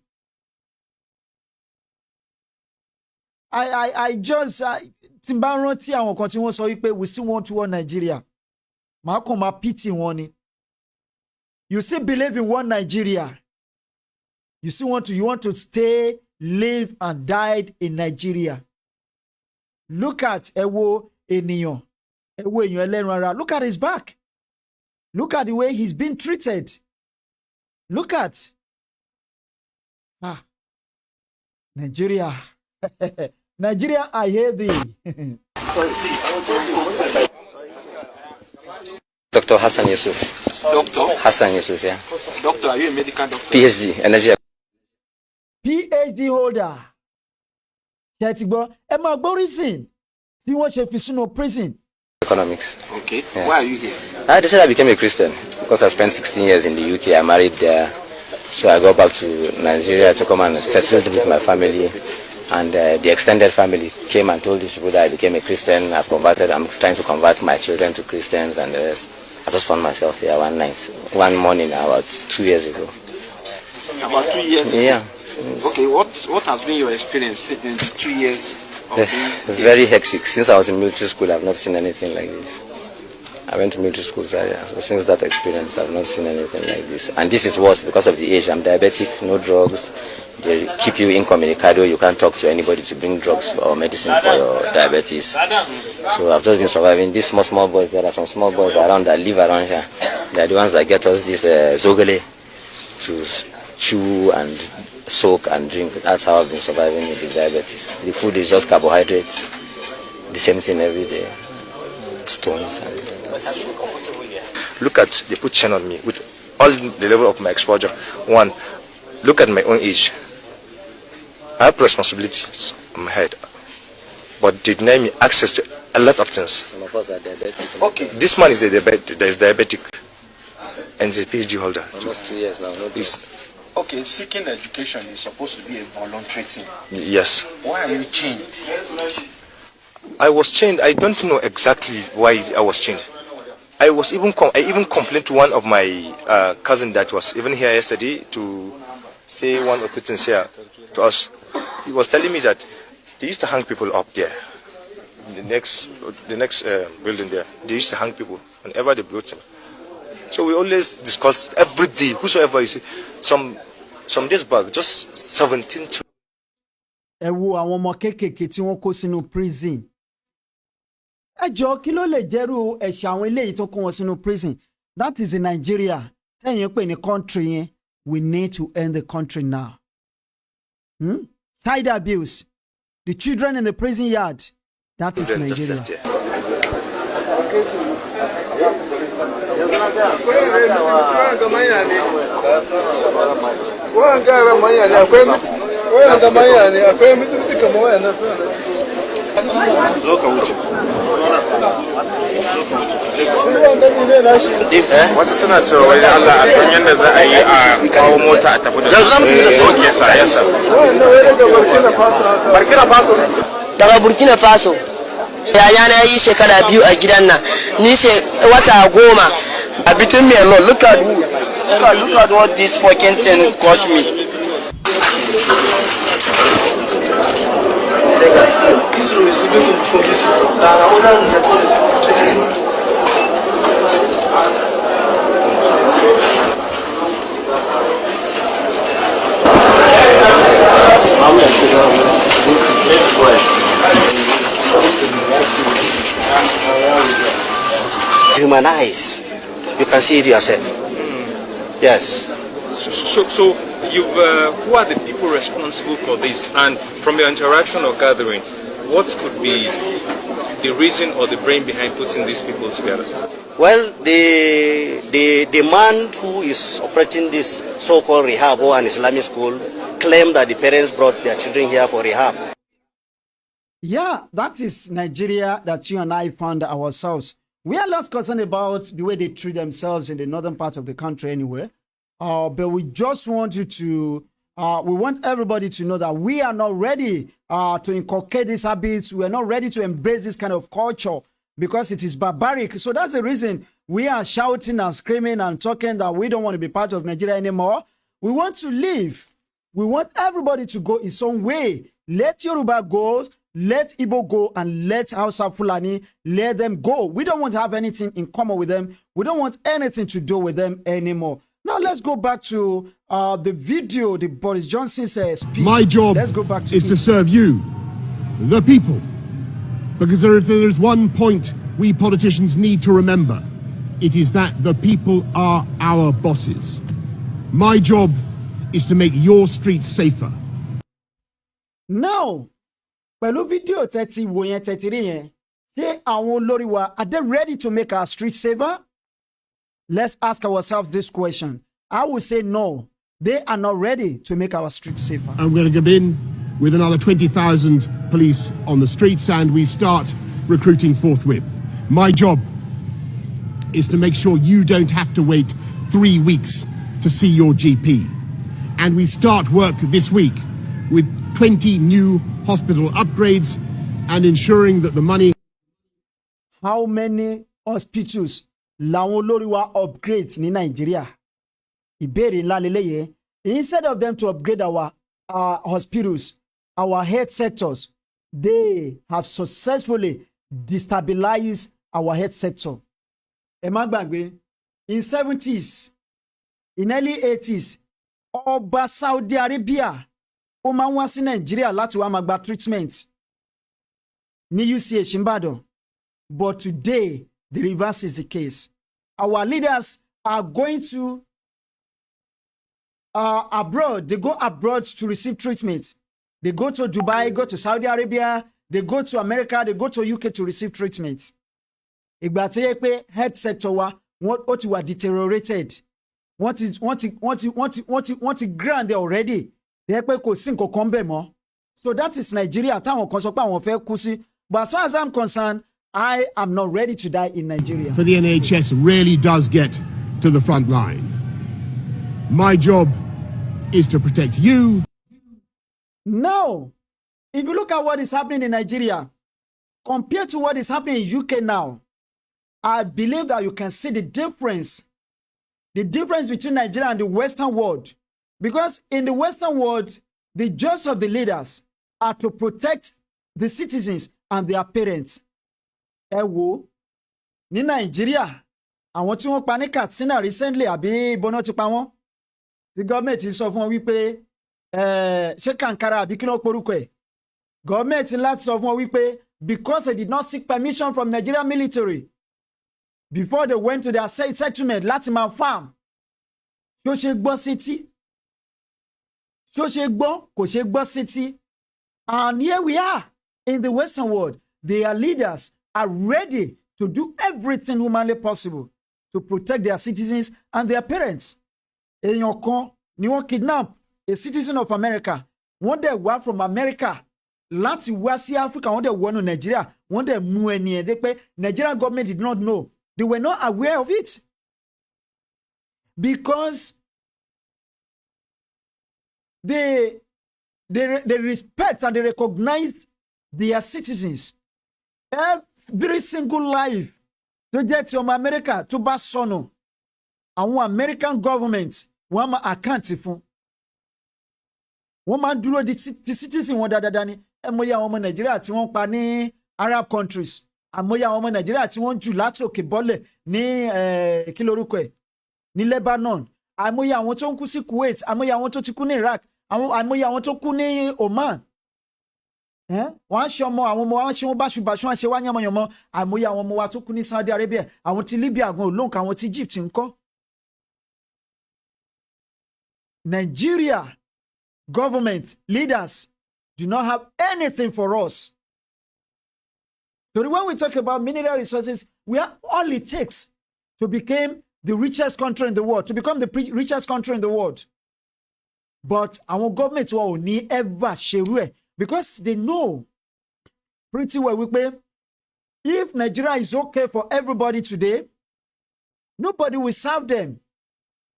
I just tí n bá rántí àwọn kan tí wọ́n sọ wípé we still want to one Nigeria. Màá kàn máa pity wọn ni. You still believe in one Nigeria. You still want to stay, live and die in Nigeria. Look at ẹ wo ènìyàn. Ẹ wo èèyàn ẹlẹ́ran ara. Look at his back. Look at the way he's been treated. Look at Nigeria. Nigeria, I hear thee. Dr. Hassan Yusuf. Doctor? Hassan Yusuf, yeah. Doctor, are you a medical doctor? PhD, energy. PhD holder. Ṣé ti gbọ́? Ẹ máa gbọ́ reason tí wọ́n ṣe fi sínú prison. economics. Okay. Yeah. Why are you here? They said I became a Christian because I spent 16 years in the UK. I married there. So I go back to Nigeria to come and settle with my family. And the extended family came and told these people that I became a Christian. I've converted. I'm trying to convert my children to Christians and the rest. I just found myself here one morning about 2 years ago. About 2 years ago? Yeah. Okay, what has been your experience in 2 years of being here? Very hectic. Since I was in military school, I've not seen anything like this. I went to military school, so since that experience, I've not seen anything like this. And this is worse because of the age. I'm diabetic, no drugs. They keep you incommunicado. You can't talk to anybody to bring drugs or medicine for your diabetes. So I've just been surviving. These small boys, there are some small boys around that live around here. They're the ones that get us this zogale to chew and soak and drink. That's how I've been surviving with the diabetes. The food is just carbohydrates, the same thing every day, stones. Look at the put chain on me with all the level of my exposure. One, look at my own age. I have responsibilities on my head, but they deny me access to a lot of things. Some of us are diabetic. Okay, this man is diabetic and is a PhD holder. Almost 2 years now. No Okay, seeking education is supposed to be a voluntary thing. Yes. Why are you chained? I was chained. I don't know exactly why I was chained. I even complained to one of my cousin that was even here yesterday to say one or two things here to us. He was telling me that they used to hang people up there, in the next building there. They used to hang people whenever they brought them. So we always discuss every day, whosoever you see. Some days back, just 17 children. ẹ wo àwọn ọmọ kéékèèké tí wọ́n kó sínú prison. ẹ jọ̀ọ́ kí ló lè jẹ́rú ẹ̀ṣẹ̀ àwọn eléyìí tó kó wọn sínú prison. That is in Nigeria. tẹ́yìn pé ní country yẹn, we need to end the country now. Child abuse, the children in the prison yard. That is Nigeria. Wasu suna cewa wai Allah a san yadda za a yi a kawo mota a tafi da su doke sa yasa. Daga Burkina Faso. Yayana ya yi shekara 2 a gidan nan. Ni wata 10. I beaten me a lot. Look at what this fucking thing cost me. Humanize. You can see it yourself. Yes. So you've who are the people responsible for this? And from your interaction or gathering, what could be the reason or the brain behind putting these people together? Well, the man who is operating this so-called rehab or an Islamic school claimed that the parents brought their children here for rehab. Yeah, that is Nigeria that you and I found ourselves. We are less concerned about the way they treat themselves in the northern part of the country anyway. But we just want you to, we want everybody to know that we are not ready to inculcate these habits. We are not ready to embrace this kind of culture because it is barbaric. So that's the reason we are shouting and screaming and talking that we don't want to be part of Nigeria anymore. We want to live. We want everybody to go its own way. Let Yoruba go. Let Igbo go and let Hausa Fulani, let them go. We don't want to have anything in common with them. We don't want anything to do with them anymore. Now let's go back to the video, the Boris Johnson says speech. My job is to serve you, the people. Because if there is one point we politicians need to remember, it is that the people are our bosses. My job is to make your streets safer. Now, pẹ̀lú fídíò tẹ́tí wò yẹn tẹ́tí rí yẹn, ṣé àwọn olórí wa, are they ready to make our streets safer? Let's ask ourselves this question. I would say no. They are not ready to make our streets safer. I'm going to go in with another 20,000 police on the streets and we start recruiting forthwith. My job is to make sure you don't have to wait 3 weeks to see your GP. And we start work this week with 20 new hospital upgrades and ensuring that the money... How many hospitals làwọn olórí wa upgrade ní Nàìjíríà? Ìbéèrè ńlá lélẹ́yẹ. Instead of them to upgrade our hospitals, our health sectors, they have successfully destabilized our health sector. Ẹ má gbàgbé, in 70s, in early 80s, ọba Saudi Arabia ó máa ń wá sí Nàìjíríà láti wá máa gba treatment ní UCH Ìbàdàn. But today, the reverse is the case. Our leaders are going to abroad. They go abroad to receive treatment. They go to Dubai, go to Saudi Arabia, they go to America, they go to UK to receive treatment. Ìgbà tó yẹ pé health sector wa ó ti wà deteriorated. Wọ́n ti grand already. Yẹ pé kò sí nǹkan kan bẹ́ẹ̀ mọ́. So that is Nigeria. Táwọn kan sọ pé àwọn fẹ́ kú sí. But as far as I'm concerned, I am not ready to die in Nigeria. But the NHS really does get to the front line. My job is to protect you. Now, if you look at what is happening in Nigeria, compared to what is happening in UK now, I believe that you can see the difference between Nigeria and the Western world. Because in the Western world, the jobs of the leaders are to protect the citizens and their parents. Ẹ wo, ní Nigeria, àwọn tí wọ́n pa ní Katsina recently àbí ìbọná ti pa wọ́n. The government sọ fún wọn wípé ṣé Kankara àbí kí ló porúkọ ẹ̀. Government láti sọ fún wọn wípé because they did not seek permission from Nigerian military before they went to their settlement láti máa farm. Ṣó ṣe gbọ́ sétí? Ṣó ṣe gbọ́ kò ṣe gbọ́ sétí? And here we are in the Western world. Their leaders are ready to do everything humanly possible to protect their citizens and their parents. Èèyàn kan ni wọ́n kidnap a citizen of America. Wọ́n dẹ̀ wá from America láti wá sí Africa. Wọ́n dẹ̀ wọnú Nigeria. Wọ́n dẹ̀ mú ẹni ẹ̀ dé pé Nigerian government did not know. They were not aware of it. Because they respect and they recognize their citizens. Every single life tó jẹ́ ti ọmọ America tó bá sọnù, àwọn American government wọ́n máa account fún. Wọ́n máa dúró di citizen wọn dáadáa ni. Ẹ mọ̀ yẹ àwọn ọmọ Nigeria tí wọ́n pa ní Arab countries. Àmọ́ yẹ àwọn ọmọ Nigeria tí wọ́n jù láti òkè bọ́lẹ̀ ní kí lorúkọ ẹ̀ ní Lebanon. Àmọ́ yẹ àwọn tó ń kú sí Kuwait. Àmọ́ yẹ àwọn tó ti kú ní Iraq. Àmọ́ yẹ àwọn tó kú ní Oman. Wọ́n á ṣe ọmọ àwọn ọmọ wa ṣe wọ́n báṣubàṣu wọ́n á ṣe wá yánmọ́yánmọ́. Àmọ́ yẹ àwọn ọmọ wa tó kú ní Saudi Arabia. Àwọn ti Libya gan olóǹkà àwọn ti Egypt ńkọ́. Nigeria government leaders do not have anything for us. So when we talk about mineral resources, we are all it takes to become the richest country in the world, to become the richest country in the world. But our government will only ever share because they know pretty well if Nigeria is okay for everybody today, nobody will serve them.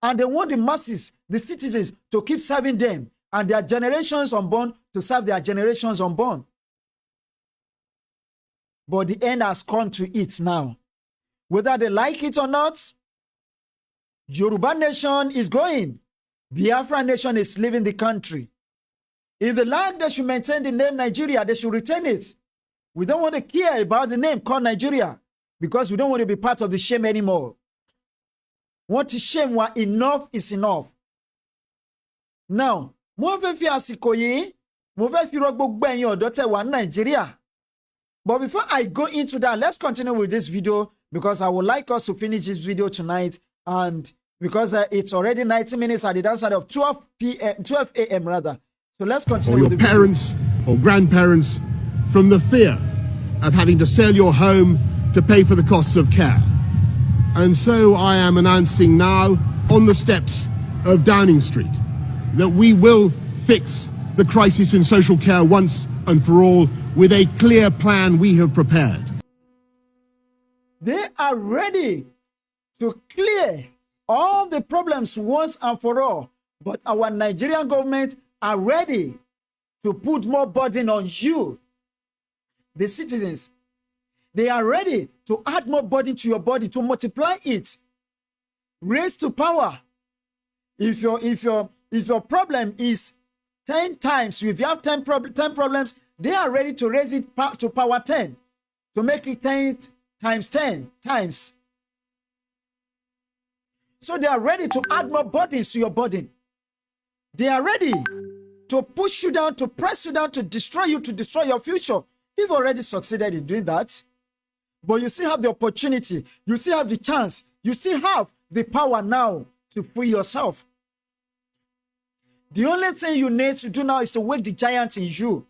And they want the masses, the citizens, to keep serving them and their generations unborn to serve their generations unborn. But the end has come to it now. Whether they like it or not, Yoruba nation is going. Biafra nation is leaving the country. If they like, they should maintain the name Nigeria. They should retain it. We don't want to care about the name called Nigeria because we don't want to be part of the shame anymore. What is shame? Enough is enough. Now, mo fẹ́ fi àsìkò yìí, mo fẹ́ fi rọ̀ gbogbo ẹ̀yin ọ̀dọ́ tẹ́ wà ní Nigeria. But before I go into that, let's continue with this video because I would like us to finish this video tonight. And because it's already 90 minutes at the downside of 12 a.m. rather. So let's continue. Or with your the parents or grandparents from the fear of having to sell your home to pay for the costs of care. And so I am announcing now on the steps of Downing Street that we will fix the crisis in social care once and for all with a clear plan we have prepared. They are ready to clear all the problems once and for all. But our Nigerian government are ready to put more burden on you, the citizens. They are ready to add more burden to your body, to multiply it. Raise to power. If your problem is 10 times, if you have 10 problems, they are ready to raise it to power 10, to make it 10 times 10 times. So they are ready to add more burdens to your burden. They are ready to push you down, to press you down, to destroy you, to destroy your future. You've already succeeded in doing that. But you still have the opportunity. You still have the chance. You still have the power now to free yourself. The only thing you need to do now is to wake the giant in you.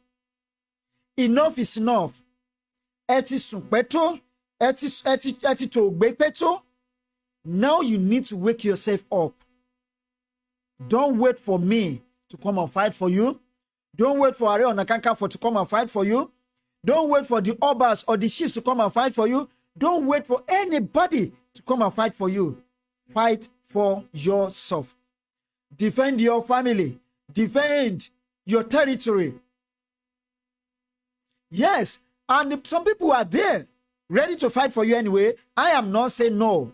Enough is enough. Now you need to wake yourself up. Don't wait for me to come and fight for you. Don't wait for Are Ona Kakanfo to come and fight for you. Don't wait for the Obas or the chiefs to come and fight for you. Don't wait for anybody to come and fight for you. Fight for yourself. Defend your family. Defend your territory. Yes, and some people are there ready to fight for you anyway. I am not saying no.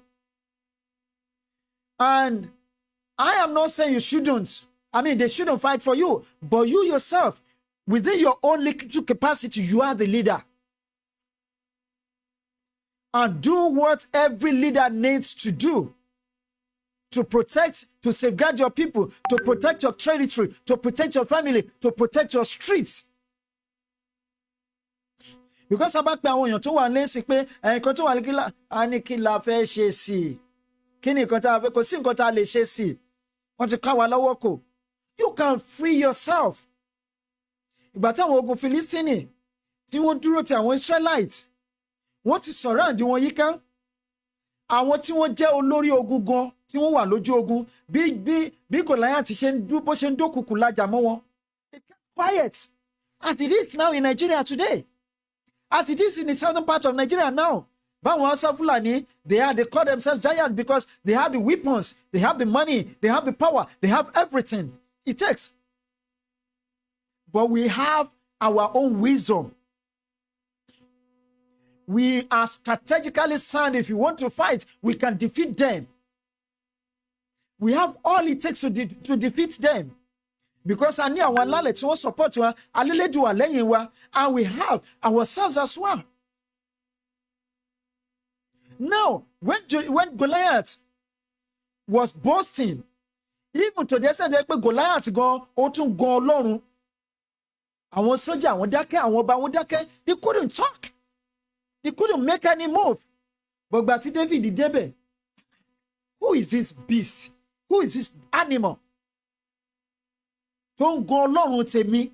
And I am not saying you shouldn't. I mean, they shouldn't fight for you. But you yourself, within your own little capacity, you are the leader. And do what every leader needs to do to protect, to safeguard your people, to protect your territory, to protect your family, to protect your streets. Because about pe àwọn èèyàn tó wà lẹ́sìn pé ẹ̀kan tó wà lẹ́kìlá a ní kí la fẹ́ ṣe sí i. Kí ni nǹkan tá a fẹ́ kò sí nǹkan tá a lè ṣe sí i. Wọ́n ti ká wa lọ́wọ́ kò. You can free yourself. Ìgbà táwọn ogun Filistini tí wọ́n dúró ti àwọn Israelites, wọ́n ti surround wọn yíká. Àwọn tí wọ́n jẹ́ olórí ogun gan tí wọ́n wà lójú ogun bí Goliath ṣe ń dúró bó ṣe ń dókùnkù lájà mọ́ wọn. They kept quiet as it is now in Nigeria today. As it is in the southern part of Nigeria now. Báwọn Hausa Fulani, they call themselves giants because they have the weapons, they have the money, they have the power, they have everything it takes. But we have our own wisdom. We are strategically sound. If you want to fight, we can defeat them. We have all it takes to defeat them. Because I need our knowledge to support you, and we have ourselves as well. Now, when Goliath was boasting, even to the extent that Goliath go otun go Ọlọ́run, àwọn sójà àwọn dákẹ́, àwọn ọba àwọn dákẹ́, they couldn't talk. They couldn't make any move. But gbà tí David débẹ̀, who is this beast? Who is this animal? Tó ń gan Ọlọ́run tèmi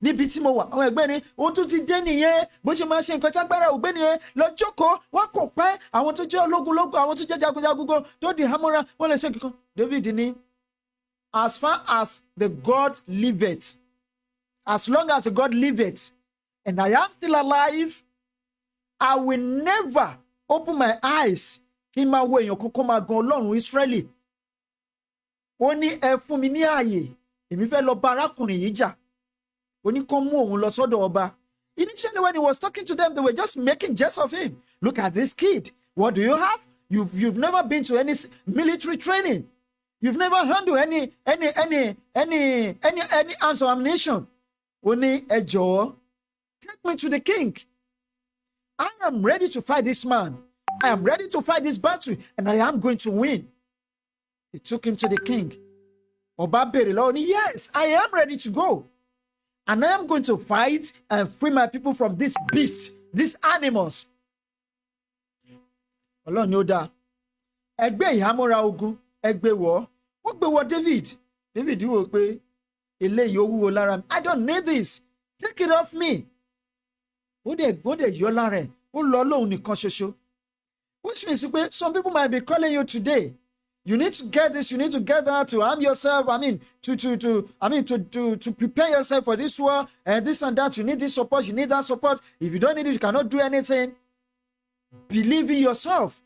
níbi tí mo wà. Àwọn ẹgbẹ́ ni ó tún ti dé nìyẹn bó ṣe máa ṣe nǹkan tágbára ògbé nìyẹn lọ jókòó wọ́n kò pẹ́ àwọn tó jẹ́ ológun àwọn tó jẹ́ jagunjagun gan tó di hámọ́ra wọ́n lè ṣe kankan. David ní as far as the God liveth, as long as the God liveth and I am still alive, I will never open my eyes kí n máa wo èèyàn kókó máa gan Ọlọ́run Ísírẹ́lì. Ó ní ẹ fún mi ní ààyè èmi fẹ́ lọ bá arákùnrin yìí jà. Initially, when he was talking to them, they were just making jest of him. Look at this kid. What do you have? You've never been to any military training. You've never handled any arms or ammunition. Oni ejo, take me to the king. I am ready to fight this man. I am ready to fight this battle, and I am going to win. He took him to the king. Oba bere, yes, I am ready to go. And I am going to fight and free my people from this beast, these animals. Ọlọ́run ni ó dá. Ẹgbẹ́ ìhámọ́ra ogun, ẹgbẹ́ wọ̀. Wọ́n gbé wọ David. David wò pé eléyìí ó wúwo lára mi. I don't need this. Take it off me. Ó dẹ̀ yọ lára ẹ̀. Ó lọ lóhun nìkan ṣoṣo. Which means pé some people might be calling you today. You need to get this, you need to get that, to arm yourself, to prepare yourself for this war, and this and that. You need this support, you need that support. If you don't need it, you cannot do anything. believe in yourself.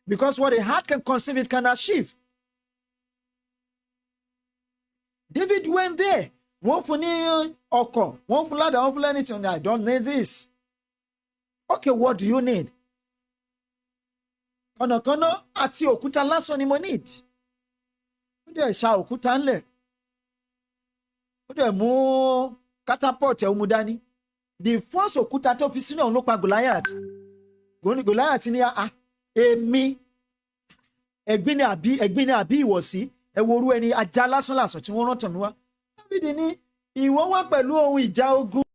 Because what a heart can conceive, it can achieve. David went there. One for oko, one for ladder, one for anything. I don't need this. Okay, what do you need? Kono àti òkúta lásán ni mo need. Ó dẹ̀ ṣa òkúta ńlẹ̀. Ó dẹ̀ mú catapult ẹ̀ mú dání. The first òkúta tó fi sínú ọ̀hún ló pa Goliath. Goliath ní èmi ẹ̀gbin ni àbí ìwọ̀sí ẹ wo orú ẹni ajá lásán tí wọ́n rán tàn mí wá. Dáfídì ní ìwọ wá pẹ̀lú ohun ìjà ogun.